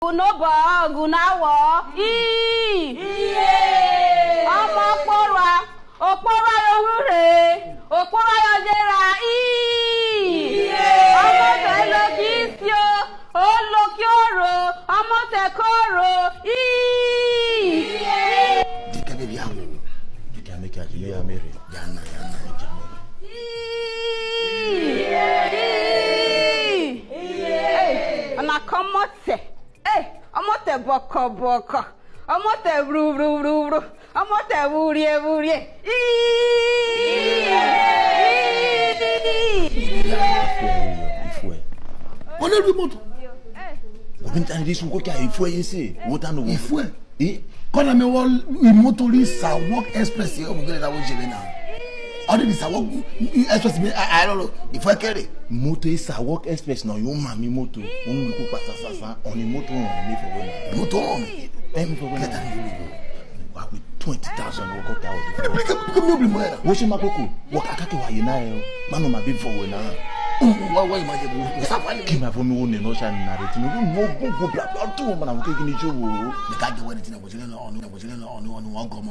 Unoba gunawo iye ọmọ opora yohure opora yojera iye ọmọ te lokisio olokioro ọmọ te koro iye dikabe biawo dikame ka jile ya mere yana iye ana komote Omote boko. Omote bru. Omote wurie. Ifue. On est le moto. On vient d'entendre son coquin ifue ici. Wota no. Ifue. Quand on me motoriste ça walk express on veut la voiture là. On dit ça walk express I don't know. Il faut qu'elle motoriste ça walk express non yo mami moto. On me coupe pas ça. On est moto on est for one. Moto on. Em for one. Wa with 20,000 go got out. Come no be more. Wo se makoko. Wo akake wa ye na e. Manu ma be for one na. Why imagine ça va Qui m'a vomi on no sha na re tinu go bla bla tu ma na wo ke kini jo wo. The guy the way the thing was on one go